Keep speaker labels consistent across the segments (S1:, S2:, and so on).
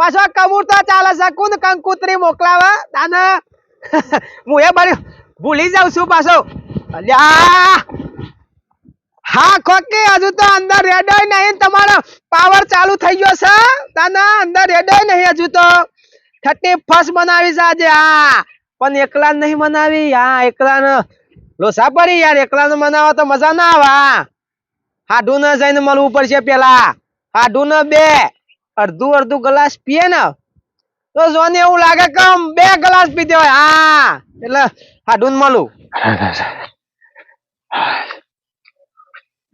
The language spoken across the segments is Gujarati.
S1: પાછો કમૂર તો ચાલે છે કુન કંકુતરી મોકલાવા તાને હું એ બરી ભૂલી જાઉં છું પાછો અલ્યા હા ખોકી હજુ તો અંદર રેડોય નહીં તમારો પાવર ચાલુ થઈ ગયો છે તાને અંદર રેડોય નહીં હજુ તો 31 બનાવી છે આજે હા પણ એકલા નહીં મનાવી હા એકલા ને લોસા પડી યાર એકલા ને મનાવો તો મજા ના આવે હાડુ ને જઈને મળવું પડશે પેલા હાડુ ને 2 અડધું અડધું ગ્લાસ પીએ ને તો જોને એવું લાગે કે 2 ગ્લાસ પીધો હોય હા એટલે હાડુ ને મળું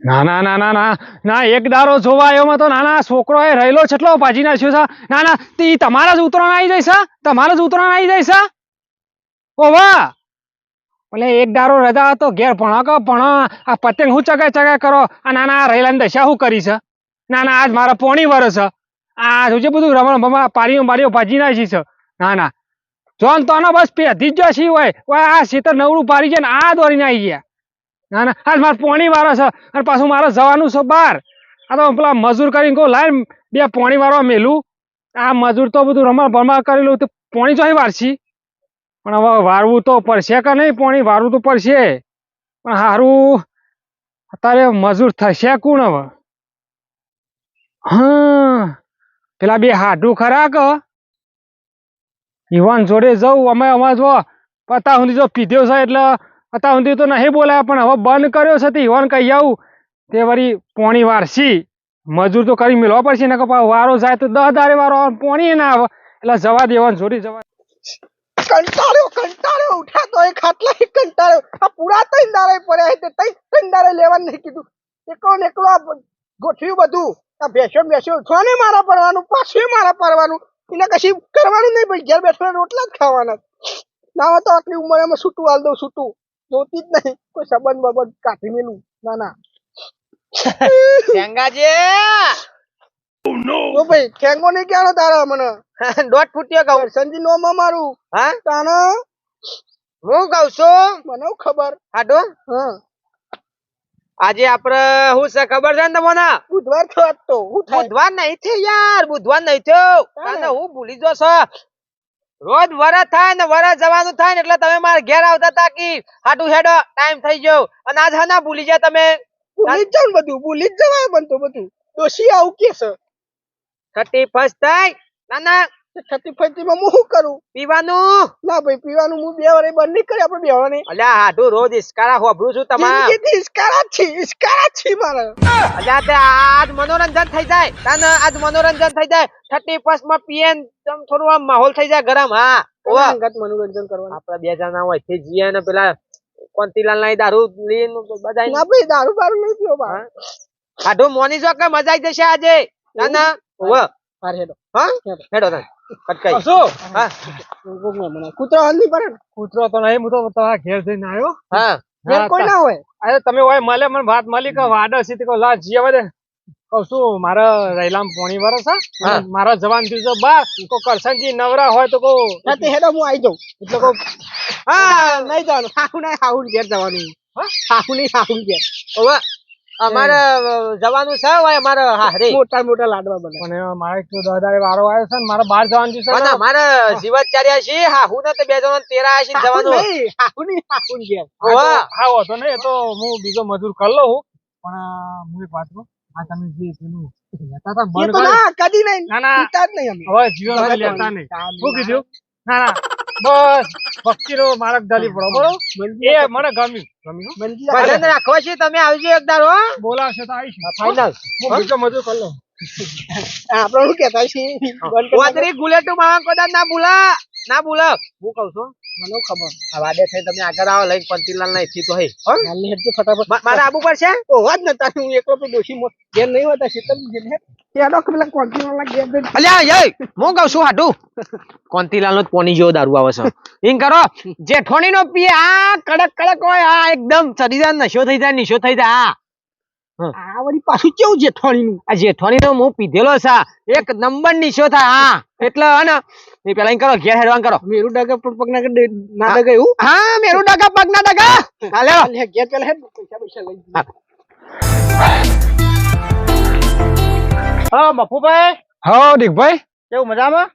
S2: ના ના ના ના ના ના એક દારો જોવા આવ્યો તો નાના છોકરો એ રહેલો છેટલો ભાજી નાખ્યો છે ના ના તે તમારા જ ઉતરાણ આવી જાય છે તમારા જ ઉતરાણ આવી જાય છે ઓ વાહ એટલે એક દારો રજા હતો ઘેર ભણો કે ભણો આ પતંગ હું ચગાય કરો આ નાના રહેલા દશા શું કરી છે ના ના આજ મારા પોણી વરસ છે આ જોજે બધું રમણ ભમા પારીઓ ભાજી નાખી છે ના ના જોન તો બસ પેધી જ છી હોય આ શેતર નવડું પારી છે ને આ દોરીને આવી ગયા ના ના આજ મારે પોણી વાળો છે અને પાછું મારે જવાનું છે બહાર આ તો પેલા મજૂર કરીને કહું લાય 2 પોણી વાળવા મેલું આ મજૂર તો બધું રમણ ભમા કરેલું તો પોણી ચોહી વારસી પણ હવે વારવું તો પડશે કે નહીં પોણી વારવું તો પડશે પણ સારું અત્યારે મજૂર થશે કોણ હવે હા પેલા 2 હાડું ખરા કે યુવાન જોડે જવું અમે જો પતા સુધી જો પીધ્યો છે એટલે અત્યાર સુધી તો નહીં બોલાય પણ હવે બંધ કર્યો છે તે યુવાન કહી આવું તે વળી પોણી વારસી મજૂર તો કરી મેળવા પડશે ને કે વારો જાય તો 10 દારે વારો પોણી ના આવે એટલે જવા દેવાનું જોડી જવા
S1: કંટાળ્યો ઉઠા તો એક ખાટલા કંટાળ્યો આ પૂરા 3 દારે પડ્યા છે 3 દારે લેવાનું નહીં કીધું એકલો ગોઠવ્યું બધું આ બેસ્યો છોને મારા પડવાનું પાછું મારા પડવાનું એને કશી કરવાનું નહીં ભાઈ ઘેર બેઠો રોટલા જ ખાવાના ના તો આટલી ઉંમરે છૂટું હાલ દઉં છૂટું જોતી જ નહીં કોઈ સંબંધ બબંધ કાઢી મેલું ના ના ઓ ભાઈ ઠેંગો નહીં ક્યાંનો તારા મને દોઢ ફૂટ્યો કહું સંજી નો મારું હા તાના હું કહું છું મને ખબર હાડો હા આજે આપડે શું છે ખબર છે ને તમને બુધવાર થયો તો બુધવાર નહીં થયો યાર બુધવાર નહીં થયો તાને હું ભૂલી જો છો રોજ વરસ થાય ને વરસ જવાનું થાય ને એટલે તમે મારા ઘેર આવતા તા કે હાટુ હેડો ટાઈમ થઈ ગયો અને આજ હના ભૂલી જાય તમે ભૂલી જાવ બધું ભૂલી જ જવાય બનતો બધું દોશી આવું કે છે 31 થાય ના ના 31 માં હું શું કરું પીવાનું ના ભાઈ પીવાનું હું 2 વાર બંધ નહીં કરી આપણે બેવાની અલ્યા હાટુ રોજ ઇસ્કારા હોબરું છું તમાર જિંદગી ઇસ્કારા છે મારે અલ્યા તે આજ મનોરંજન થઈ જાય તાને આજ મનોરંજન થઈ જાય 31 માં પીએન તમ થોડું આમ માહોલ થઈ જાય ગરમ હા ઓવા અંગત મનોરંજન કરવાનું આપણે 2 જણા હોય થી જીએ ને પેલા કોંતીલાલ નાઈ દારૂ લઈને બધાય ના ભાઈ દારૂ બારૂ નહીં પીઓ બા હાટુ મોની જો કે મજા આવી જશે આજે ના ના ઓવા પાર હેડો હા હેડો તા કટકાઈ શું હા કૂતરો હંધી પર
S2: કૂતરો તો નહીં હું તો તમારા ઘેર જઈને આવ્યો
S1: હા ઘેર કોઈ ના હોય
S2: અરે તમે હોય મળે મને વાત મળી કે વાડો છે તે લા જીવા દે કહું શું મારા રૈલામ પોણી વરસ મારા જવાન દીજો બા કો કરસનજી નવરા હોય તો કો
S1: તે હેડો હું આવી જાઉં એટલે કો હા નહીં જવાનું હાહુ ઘેર જવાનું હાહુ નહીં હાહુ ઘેર ઓવા અમારે જવાનું છે હોય અમારે હારે મોટા લાડવા બને
S2: પણ મારે તો 10 દારે વારો આવ્યો છે ને મારે બહાર જવાનું છે
S1: ને મારે જીવાચાર્યા છે હાહુ ને તો 2 જણા 13 છે જવાનું નહીં હાહુ નહીં હાહુ ઘેર
S2: ઓવા હા હો તો નહીં તો હું બીજો મજૂર કરી લઉં પણ હું એક વાત કહું આ તમે જે પેલું લેતા હતા બંધ
S1: તો ના કદી નહીં
S2: ના ના
S1: પીતા જ નહીં અમે
S2: હવે જીવન લેતા નહીં શું કીધું ના ના બસ ભક્તિનો માર્ગ ડાલી પડો બરોબર એ મને ગમ્યું
S1: ભજન રાખવા છે તમે આવજો એક દાડો
S2: બોલાવશે તો આવીશ
S1: ફાઈનલ
S2: હું બીજો મજૂર કરી લઉં
S1: આપણે શું કહેતા છે વાદરી ગુલેટુ માવા કોદા ના બોલા હું કહું છું મને ખબર આ વાડે થઈ તમે આગળ આવો લઈને પંતીલાલ ના થી તો હે હાલી હેડજો ફટાફટ મારે આબુ પડશે ઓ વાત નતા હું એકલો તો દોશી ઘેર નહીં હોતા શીતલ જેને હેડો કે પેલા કોંતીલાલ ના ઘેર અલ્યા એ હું કહું છું હાટુ કોંતીલાલ નો પોની જેવો દારૂ આવે છે ઇન કરો જેઠોણી નો પીએ આ કડક હોય આ એકદમ શરીર નશો થઈ જાય નિશો થઈ જાય આ વળી પાછું કેવું જેઠવાણીનું આ જેઠવાણીનો હું પીધેલો છે એક નંબર નિશો થાય હા એટલે હે ને એ પેલા ઇન કરો ઘેર હેડવાન કરો મેરુ ડગા પગ ના ડગા એવું હા મેરુ ડગા પગ ના ડગા હાલે ઘેર પેલા હેડ પૈસા લઈ
S2: હા મફુભાઈ હા દીકભાઈ
S1: કેવું મજામાં?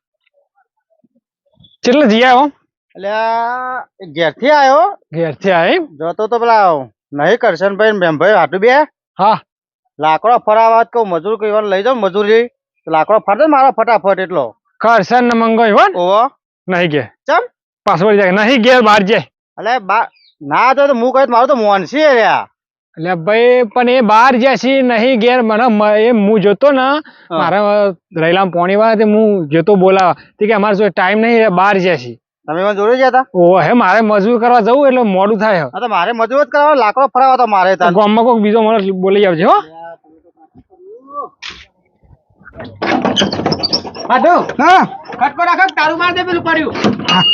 S2: કેટલે જઈ આવ્યો?
S1: એટલે ઘેરથી આવ્યો
S2: ઘેરથી આવી?
S1: જતો તો પેલા નહીં કરશનભાઈ ને મેમભાઈ હાટુ બે
S2: હા
S1: લાકડો ફરાવા કહું મજૂર કઈ લઈ જાઉં મજૂરી લાકડો ફરતો મારો ફટાફટ એટલો
S2: કરશન ને મંગોય હો ને?
S1: ઓહો
S2: નહીં ઘેર
S1: ચમ
S2: પાછળ જાય નહીં ઘેર બહાર જાય.
S1: એટલે ના તો હું કહી મારું તો મોનસી રહ્યા
S2: એટલે ભાઈ પણ એ બહાર જાય છે નહીં ઘેર મને એ હું જોતો ને મારા રહેલા પોણી વાળા હું જોતો બોલાવા તે કે અમારે જો ટાઈમ નહીં બહાર જાય છે.
S1: તમે મને જોડે ગયા હતા?
S2: ઓ હે મારે મજૂર કરવા જવું એટલે મોડું થાય.
S1: હા તો મારે મજૂર જ કરવા લાકડો ફરાવા તો મારે
S2: ગામમાં કોઈક બીજો મને બોલી આવજે હો.
S1: હા ખટકો રાખો તારું માર દે પેલું પડ્યું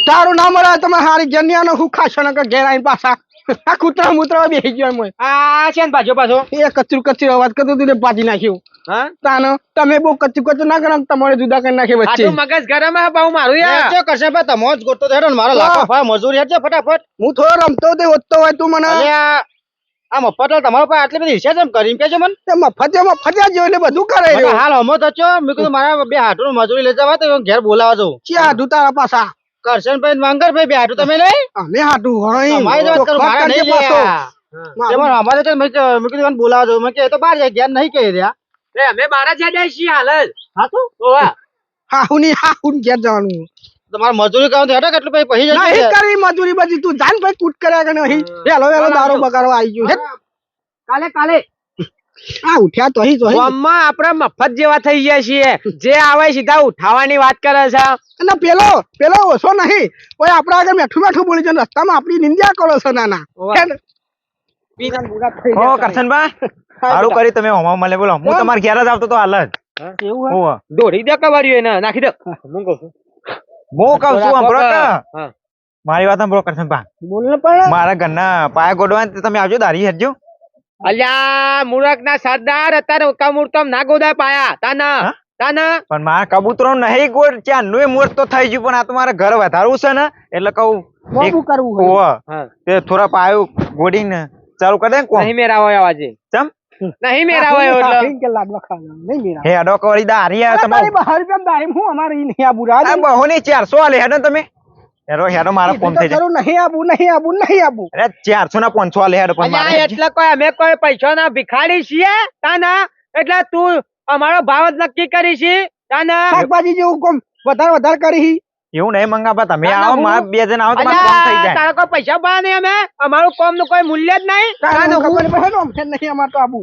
S1: તારું ના મળે તમે હારી જન્યાનો હું ખાશો ને ઘેર આવીને પાછા આ કૂતરા મુતરા બેસી ગયો એમ આ છે ને પાછો એ કચરું અવાજ કરતો તું પાછી નાખ્યું હા તાનો તમે બહુ કચરું ના કરો તમારે જુદા કરી નાખે વચ્ચે મગજ ગરમ હે બહુ મારું યાર શું કરશે ભાઈ તમો જ ગોતો હેડો ને મારો લાખો ફા મજૂરી હેડજે ફટાફટ હું થોડો રમતો તે હોતો હોય તું મને આ મફત તમારા પાસે આટલી બધી હિસાબ એમ કરીને કેજો મને મફત જેવો એટલે બધું કરે હાલ હમો થયો મેં કીધું મારા બે હાટું મજૂરી લઈ જવા તો ઘેર બોલાવા જવું ક્યાં હાટું તારા પાછા કરશનભાઈ વાંગરભાઈ બે હાટું તમે નહીં અમે હાટું હોય અમારે તો મેં કીધું બોલાવા જવું મેં કે તો બહાર જાય ઘેર નહીં કહી રહ્યા અમે બાર જ જાય છીએ હાલ જ હાહુન ઘેર જવાનું તમારે મજૂરી કરો હેડો કેટલું પછી નહીં કરી મજૂરી બધી તું જાન ભાઈ કૂટ કર્યા કે નહીં વેલો દારો બગાડો આવી ગયો કાલે આ ઉઠ્યા તો ગામમાં આપણે મફત જેવા થઈ ગયા છીએ જે આવે સીધા ઉઠાવવાની વાત કરે છે અને પેલો ઓછો નહીં કોઈ આપડા આગળ મેઠું બોલી છે રસ્તામાં આપણી નિંદ્યા કરો છો નાના
S3: સારું કરી તમે હોમા મળે બોલો હું તમારે ઘેર જ આવતો તો હાલ જ એવું
S1: દોડી દે કવાડ્યું એને નાખી દે હું કહું છું
S3: સાંભળો કે મારી વાત સાંભળો કરશનભા
S1: બોલ ને પણ
S3: મારા ઘરના પાયા ગોડવા તમે આવજો દારી હેડજો
S1: અલ્યા મૂરખ ના સરદાર અત્યારે કમૂર્તમ ના ગોદાય પાયા તાના
S3: પણ મારા કબૂતરો નહીં ગોળ ચાંદનું એ મુહૂર્ત તો થઈ ગયું પણ આ તો મારે ઘર વધારવું છે ને એટલે કહું કરવું તે થોડા પાયો ગોડીને ચાલુ કરી દે ને
S1: નહીં મેરાવો આવાજે
S3: ચમ
S1: નહીં મેરાવો એટલે
S3: હે અડો કરી દારી આ તમારે
S1: 12 રૂપિયા દારી હું અમારી નહીં આ બુરા
S3: આ બહોની 400 આલે હેડો તમે હેડો મારા ફોન થઈ જાય
S1: નહીં આબુ
S3: અરે 400 ના 500 આલે હેડો પણ મારે
S1: એટલે કોઈ અમે કોઈ પૈસા ના ભિખારી છીએ તાના એટલે તું અમારો ભાવ જ નક્કી કરી છે તાના શાકભાજી જેવું કોમ વધારે કરી
S3: એવું નહીં મંગાપા તમે આવો માર બે જણ આવો તમારું કામ થઈ જાય
S1: તારા કોઈ પૈસા બા નહીં અમે અમારું કામ નું કોઈ મૂલ્ય જ નહીં નહીં અમાર તો આબુ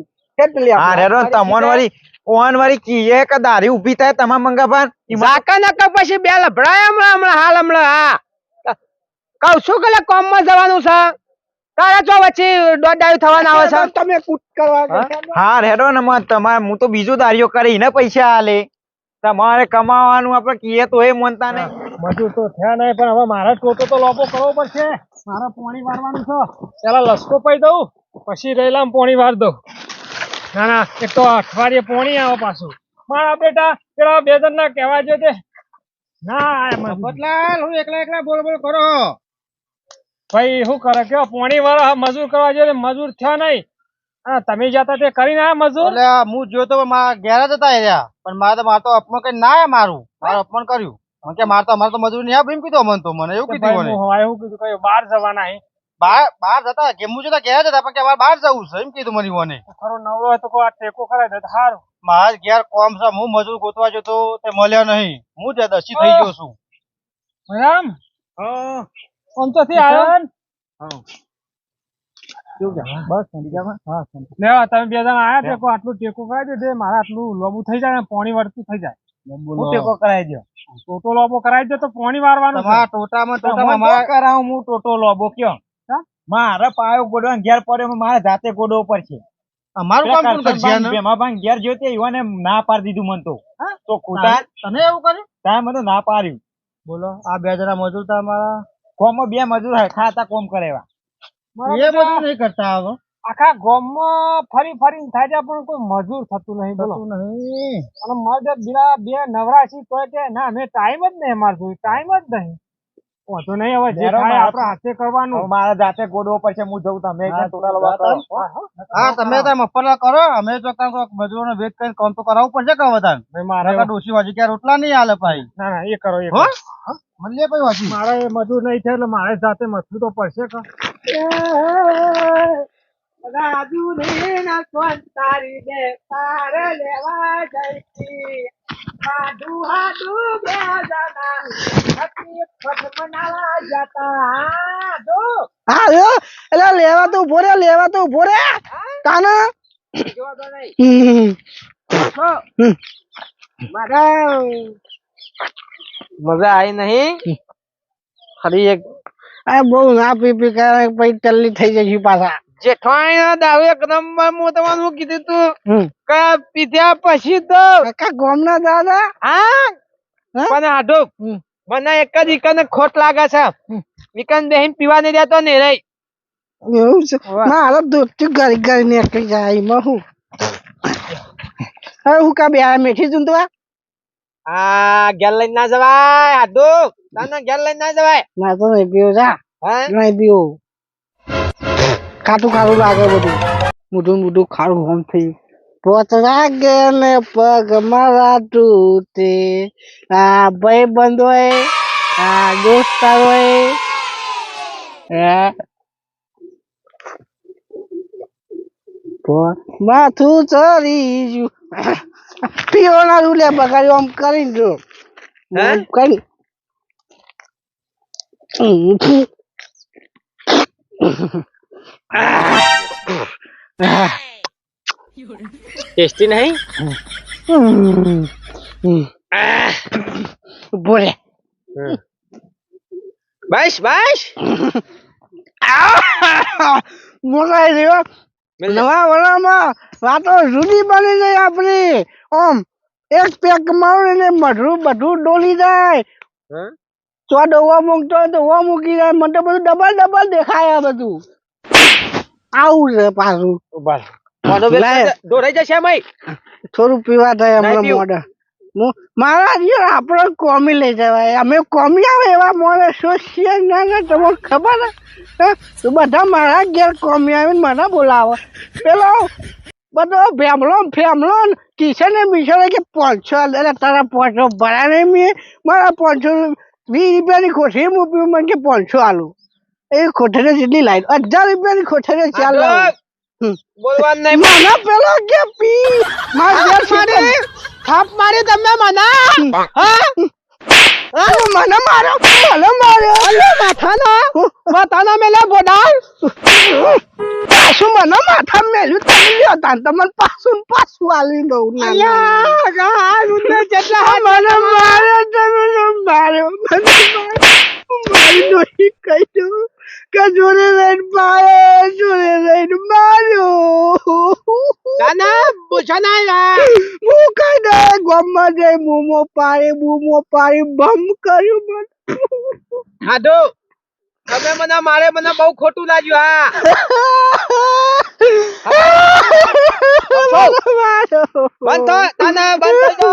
S3: હા રેડો તમોન વાળી ઓન વાળી કીએ કે દારી ઊભી થાય તમામ મંગાપા
S1: સાકા નકા પછી બે લભડાય હમણાં હા કહું છું કે કોમ માં જવાનું છે તારા જો વચ્ચે દોડાયું થવાના આવે છે તમે કૂટ કરવા
S3: હા રેડો ને તમારે હું તો બીજું દારીઓ કરી ને પૈસા આલે તમારે કમાવાનું આપણે કીએ તો એ મનતા નહીં
S2: મજૂર તો થયા નહીં પણ હવે મારા ટોટો તો લોપો કરવો પડશે મારા પોણી વારવાનું છે પેલા લસકો પાઈ દઉં પછી રહેલા પોણી વાર દઉં ના એક તો અઠવાડિયે પોણી આવે પાછું મારા બેટા પેલા બે જણ ના કહેવા જો તે ના
S1: બદલાલ હું એકલા બોલ કરો
S2: ભાઈ શું કરે કેવો પોણી વાળા મજૂર કરવા જોઈએ મજૂર થયા નહીં હા તમે જતા તે કરીને આ મજૂર
S1: હું જોયો મારા ઘેર જ હતા રહ્યા પણ મારે તો અપમાન કઈ ના મારું અપમાન કર્યું કે અમારે તો મજૂરી નહીં આપી એમ કીધું મને તો મને એવું કીધું
S2: એવું કીધું કઈ બહાર જવાના હે
S1: બહાર જતા કે હું જોતા ઘેર જતા પણ કે અમારે બહાર જવું છે એમ કીધું મને
S2: ખરો નવરો હોય તો કોઈ આ ટેકો કરાય દે સારું
S1: મારા ઘેર કોમ છે હું મજૂર ગોતવા જતો તે મળ્યા નહીં હું જ દસી થઈ ગયો છું
S2: રામ આમ તો થી આવ્યો બસ લેવા તમે બે જણા આયા ટેકો આટલું ટેકો કરાવી દે મારે આટલું લોબુ થઈ જાય પોણી વળતું થઈ જાય
S3: ટેકો કરાવી દો
S2: ટોટો લોબો કરાવી દે તો પોણી વારવાનું
S1: ટોટામાં
S3: કરાવું હું ટોટો લોબો કયો મારે પાયો ગોડવા ઘેર પડ્યો મારે જાતે ગોડવો પડશે
S1: અમારું કામ કોણ કરશે
S3: ભેમાભાઈ ઘેર જોતે ઈવાને ના પાડી દીધું મન તો ખોટા
S1: તને એવું કર્યું
S3: ત્યાં મને ના પાડ્યું
S1: બોલો આ બે જણા મજૂર તમારા
S3: કોમ બે મજૂર ખાતા કોમ કરેવા
S1: એ બધું નહીં કરતા હવે
S2: આખા ગામમાં ફરી ફરીને થાય છે પણ કોઈ મજૂર થતું નહીં બોલો
S1: નહીં
S2: અને મર્દ બીરા બે નવરા છે તો કે ના અમે ટાઈમ જ નહીં અમારે જોયું ટાઈમ જ નહીં વાંધો નહીં, હવે જે
S3: નેરો
S2: થાય
S3: મારા-
S2: આપણે હાથે કરવાનું.
S3: હવે મારા જાતે ગોડવો પડશે, હું જઉં, તમે
S4: હા,
S3: ટોટા લવા કરો.
S4: હા તમે તો મફતલા કરો અમે તો કાંઈક મજૂરોનો વેટ કરીને કામ તો કરાવવું પડશે કે વધારે
S2: ભાઈ મારે
S4: નકર ડોશી વાજી ક્યાં રોટલા નહીં હાલે ભાઈ
S2: ના ના એ કરો એ
S4: હો
S2: કરો.
S4: મળીએ ભાઈ વાજી
S2: મારે મજૂર નહીં થાય એટલે મારે જાતે મથવું તો પડશે કે
S1: રાજુ ને તારી બે તાર લેવા જઈતી હાડુ હાડુ બે જણા હકીકત મનાવા જતા હાડુ
S4: હા યો એટલે લેવા તો ઉભો રે તાના
S1: જો તો નહીં મારા મજા આવી નહીં ફરી એક
S4: આ બહુ ના પી કરે પછી ટલ્લી થઈ જશે પાછા
S1: જેઠવાણી ના દાવ એક નંબર હું તમારું કીધું તું
S4: હમ.
S1: કે પીધ્યા પછી તો
S4: કાકા ગોમના દાદા
S1: હા પણ હાડુ
S4: હમ.
S1: મને એક જ ઈકન ખોટ લાગે છે ઈકન બેહીન પીવા નહીં દેતો ને રે
S4: એવું છે મારો દોસ્તી ગરી ગરી નીકળી જાય એમાં હું હવે હું કા બે મેઠી તું તો
S1: આ ઘેર લઈને ના જવાય હાડુ તને ઘેર લઈને ના જવાય
S4: ના તો નહીં પીવું જા
S1: હા
S4: નહીં પીવું ખાટું ખાટું લાગે બધું મોઢું ખારું હોમ થઈ પોત લાગે ને પગ મારા તૂટે આ ભાઈ બંધો આ દોસ્તારો માથું ચડી ગયું પીવાના રૂલે બગાડ્યું આમ કરીને જો આમ કરી
S1: ટેસ્ટી નહીં
S4: બોલે
S1: બસ બસ
S4: મોકલાઈ રહ્યો નવા વરામાં વાતો જુદી બની ગઈ આપણી ઓમ એક પેક મારું ને મઢું બધું ડોલી જાય તો ડોવા મૂકતો હોય તો ઓ મૂકી જાય મને તો બધું ડબલ દેખાય આ બધું આવું છે પાછું
S1: દોરાઈ જશે મય
S4: થોડું પીવા થાય
S1: નહીં
S4: હમણાં
S1: પીવું.
S4: મોઢા મારા યાર આપણે કોમી લઈ જવાય અમે કોમી આવે એવા મોડે સોશિયલ ના તમને ખબર હે તો બધા મારા ઘેર કોમી આવીને મને બોલાવે પેલો બધો ફેમલો કિશન મિશન કે 500 અરે તારા 500 ભરા નહીં મેં મારા 500 20 રૂપિયાની ખોટી મૂકી મને કે 500 આલું એ ખોટે જેટલી લાઈટ 1000 રૂપિયાની ખોટે ચાલ
S1: બોલવાનું નહીં
S4: મને પેલો કે પી થાપ મારી તમે મને મને માર્યો માથાના મેલા બોડાર પાછું મને માથા મેલ્યું તમે લ્યો તાન તમને પાછું આલી દઉં મને માર્યો તમે માર્યો મારી ડોશી કહી દઉં કે જોડે લઈને માર્યો હું કઈ દે ગોમમાં જઈ બૂમો પાડી બમ કર્યું મને
S1: હાડુ તમે મને બહુ ખોટું લાગ્યું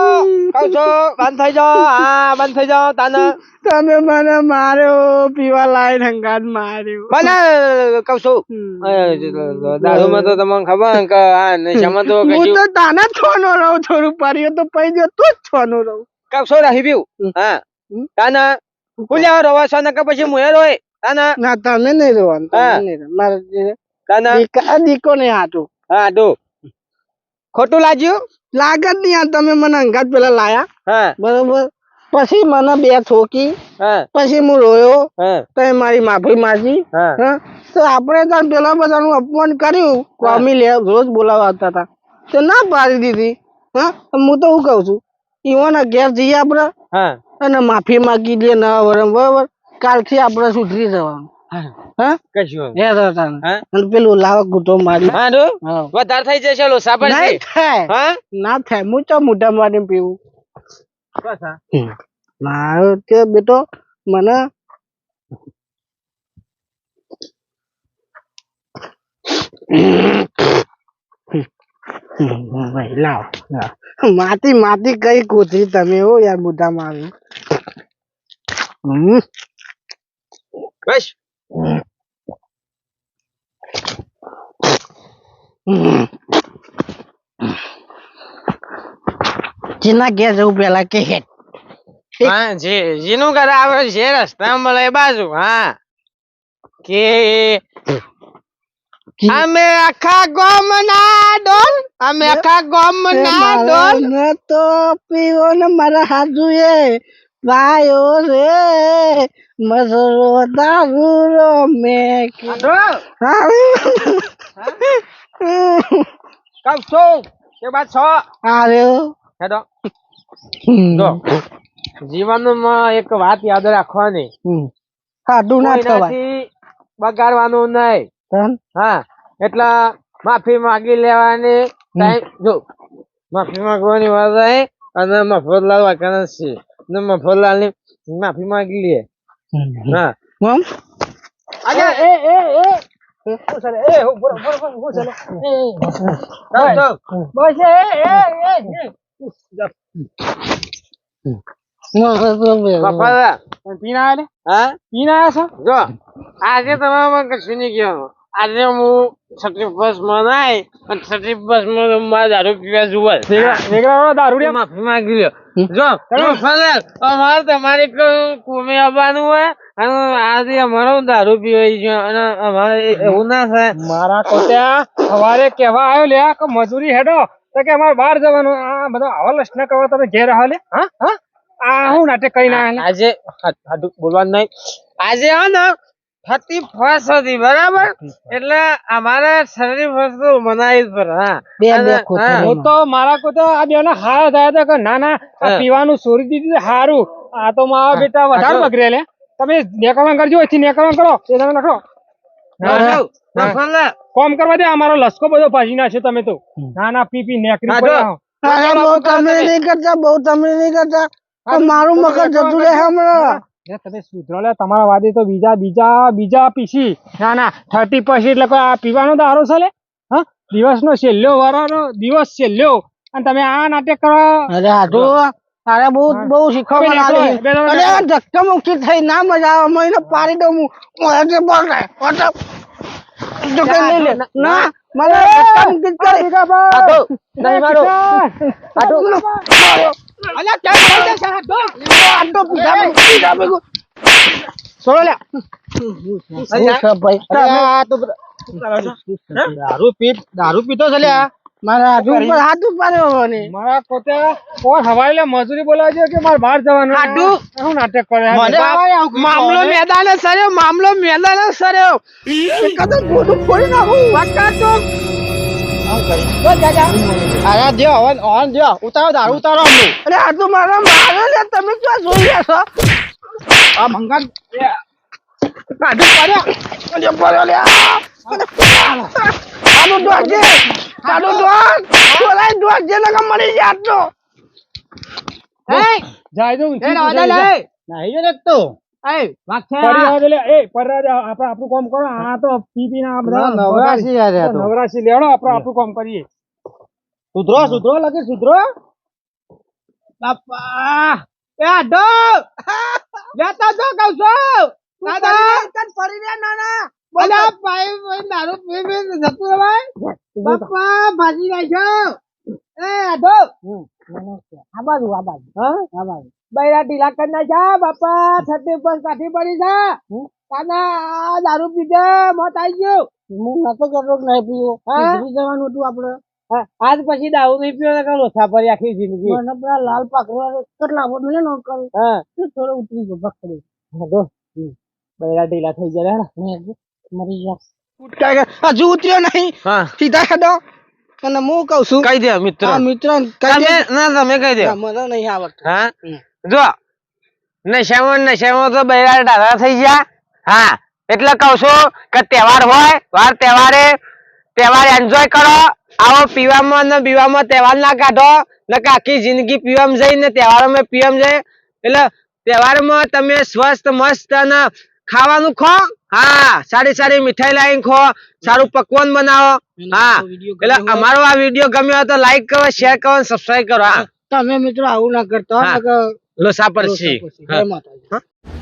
S1: બંધ થઈ જાઓ બંધ થઈ જાઓ તાને
S4: તમે મને માર્યો પીવા લાઈન હંગાત માર્યો
S1: મને કહું છું દારૂમાં તો તમને ખબર કે આ નશામાં તો
S4: હું
S1: કશું
S4: તો તાના છોનો રહું થોડું પાડ્યો તો પૈ ગયો તું જ છોનો રહું
S1: કહું છું રહી પીવું હા તાને ભૂલ્યા રવા છો ને કે પછી મુએ રોય તાને
S4: ના તમે નહીં રોવાનું
S1: હા.
S4: મારે
S1: તાને
S4: દીકો નહીં હાટું
S1: હા હાડુ ખોટું લાગ્યું
S4: લાગે જ નહીં આ તમે મને હંગાત પેલા લાયા
S1: હા
S4: બરોબર પછી મને બે થોકી
S1: હા
S4: પછી હું રોયો
S1: હા
S4: તો મારી માફી માંગી
S1: હા
S4: હા તો આપણે ત્યાં પેલા બધાનું અપમાન કર્યું કોમી લે રોજ બોલાવા આવતા હતા તો ના પાડી દીધી હા હું તો હું કઉ છું ઈવોના ઘેર જઈએ આપણે
S1: હા
S4: અને માફી માંગી દે નવા વરમ બરોબર કાલથી આપણે સુધરી જવાનું હા
S1: કશું
S4: હે તાને
S1: હા
S4: અને પેલું લાવક ગુટો મારી
S1: હાડુ
S4: હા.
S1: વધારે થઈ જશે લો સાબર
S4: નહીં થાય
S1: હા
S4: ના થાય હું તો મોઢા મારીને પીવું
S1: બસ હા
S4: મારો તે બેટો મને લાવ માટી કઈ કોથરી તમે હો યાર મોઢામાં આવી
S1: બસ
S4: જેના ઘેર જવું પેલા કે હેડ.
S1: હા જેનું ઘર આવે છે રસ્તા મળે એ બાજુ હા કે અમે આખા ગામના ડોન અમે આખા ગામના ડોન
S4: મારા તો પીવો ને મારા હાથ જોઈએ ભાઈઓ રે મસરો દારૂ મેં
S1: કઉ છું કે બાદ છો
S4: આવ્યો
S1: હેડો જો જીવનમાં એક વાત યાદ રાખવાની
S4: સાદું ના થવાય
S1: કોઈનાથી બગાડવાનું નહીં
S4: તન
S1: હા એટલે માફી માંગી લેવાની ટાઈમ જો માફી માંગવાની વાત આવી અને મફતલાલ વાકાના છે ને મફતલાલ ની માફી માંગી લે હા
S4: મમ
S1: આગળ એ ઉભો બાપા
S2: પીના આલે
S1: હા
S2: પીના આયા છો
S1: જો આજે તમારે કશું નહીં કહેવાનું આજે હું 31 માં નાઈ અને 31 માં મારે દારૂ પીવા જુઓ
S2: વેગળા દારૂડિયા
S1: માફી માંગી લ્યો જો મફતલાલ અમારે તમારી કોમે આવવાનું હોય અને આજે અમારો દારૂ પીવાઈ છે અને અમારે એવું ના થાય
S2: મારા કોત્યા સવારે કેવા આવ્યો લે કે મજૂરી હેડો તો કે અમારે બહાર જવાનું આ બધા આવા લક્ષણ કરો તમે ઘેર આવો લે હા હા આ હું નાટક કરી ના
S1: આજે હાડું બોલવાનું નહીં આજે હે ને 31 હતી બરાબર એટલે અમારે 31 તો મનાવી જ પડે હા
S4: બે
S1: અને
S4: ખોટા
S1: હા,
S2: હું તો મારા કોત્યા આ બેને હાર થયા હતા કે ના ના આ
S1: હા.
S2: પીવાનું છોડી દીધું હારું આ તો મારા બેટા વધારે
S1: હા.
S2: બગડે લે તમે નેકળણ કરજો અહીંથી નેકળણ કરો એ તમે નખો
S1: જો, મફતલાલ,
S2: કોમ કરવા દે અમારો લસકો બધો ભાજી નાખ્યો તમે તો ના ના પી પી નેકરી
S1: હા,
S2: પડ્યા હો.
S4: અરે બહુ તમે નહીં કરતા બહુ તમે નહીં કરતા તો મારું મગજ જતું રહે હમણાં
S2: લે, તમે સુધરો લે તમારા વાદે તો બીજા પીસી ના ના 30 પછી એટલે કોઈ આ પીવાનો દારૂ છે લે હા દિવસનો છેલ્લો વારો દિવસ છેલ્લો અને તમે આ નાટક કરો
S4: અરે હાટુ અરે બહુ બહુ શીખવા
S2: બે
S4: મળે
S2: બે બે
S4: અરે આ ધક્કા મુક્કી થઈ ના મજા આવે મને પાડી દઉં હું મોઢે બોલ રહે તો કઈ લઈ લે ના મને ધક્કા મુક્કી જ કરી
S1: હાડો, નહીં મારો
S4: અલ્યા ક્યાં થઈ જશે હાટુ આટો પીધા ભેગું
S2: છોડો લે
S1: દારૂ પીતો છે લ્યા
S4: મારા હાથ ઉપર હાથ ઉપાડ્યો મને
S2: મારા પોતે કોણ હવાઈ લે મજૂરી બોલાવજો કે મારે બહાર જવાનું
S1: હાડું.
S2: શું નાટક કરે
S1: મામલો મેદાને સર્યો
S4: કદમ બોલું ફોડી નાખું
S1: અરે જો ઓન જો ઉતારો દારૂ ઉતારો અમને
S4: અરે આ તો મારા મારે લે તમે ક્યાં જોઈ રહ્યા છો
S1: આ મંગન
S4: કાઢું પડ્યા અરે પડ્યો લે આનું દોડજે કાઢું દોડ છોલાઈ દોડજે નકા મરી જા તો
S2: જાય તો ઊંચી
S1: એ
S2: ઊંચી
S1: રાજા
S2: જાય.
S1: લે નહીં જો તો એ
S2: પડી આવે લે એ પડી આવે આપણે આપણું કામ કરો આ તો પી પી ના બધા
S1: નવરાશી યાર આ તો.
S2: નવરાશી લેવડો આપણે આપણું કામ કરીએ
S1: સુધરો લગે સુધરો બાપા એ આડો લેતા જો કહું છું દાદા
S4: પડી રે નાના
S1: બોલા ભાઈ દારૂ પી પી જતું રવાય બાપા ભાજી નાખ્યો એ આડો
S4: આ બાજુ
S1: હા બૈરા ઢીલા કરી નાખ્યા બાપા 31 કાઠી પડી છે કાના આ દારૂ પીધે મોત આવી ગયું
S4: હું નતો કરતો કે નહીં પીવો
S1: હા?
S4: સુધરી જવાનું હતું આપણે
S1: આજ પછી દારૂ નહીં પીવો ને લોથા પર આખી જિંદગી
S4: મને પેલા લાલ પાકવા કેટલા વોટ મને નોટ કરી
S1: હા
S4: થોડો ઉતરી ગયો પકડી
S1: આડો બૈરા ઢીલા થઈ ગયા
S4: મરી ગયા હજુ ઉતર્યો નહીં
S1: હા
S4: સીધા હેડો અને હું કઉ છું
S1: કહી દે મિત્ર
S4: આ મિત્ર કહી દે
S1: તમે કહી દે
S4: ના, મને નહીં આવડતું
S1: હા જો નશામાં તો બૈરા ડાલા થઈ ગયા હા એટલે કહું છું કે તહેવાર હોય વાર તહેવાર એન્જોય કરો આવો પીવામાં ને પીવામાં તહેવાર ના કાઢો ને આખી જિંદગી પીવામાં જઈને તહેવારોમાં પીવામાં જાય એટલે તહેવારમાં તમે સ્વસ્થ મસ્ત અને ખાવાનું ખો હા સારી મીઠાઈ લાવીને ખો સારું પકવાન બનાવો હા એટલે અમારો આ વિડીયો ગમ્યો હોય તો લાઈક કરો શેર કરો સબસ્ક્રાઇબ કરો હા
S4: તમે મિત્રો આવું ના કરતા
S1: હા.
S4: નકર
S1: લોસા પર છે
S4: જય માતાજી.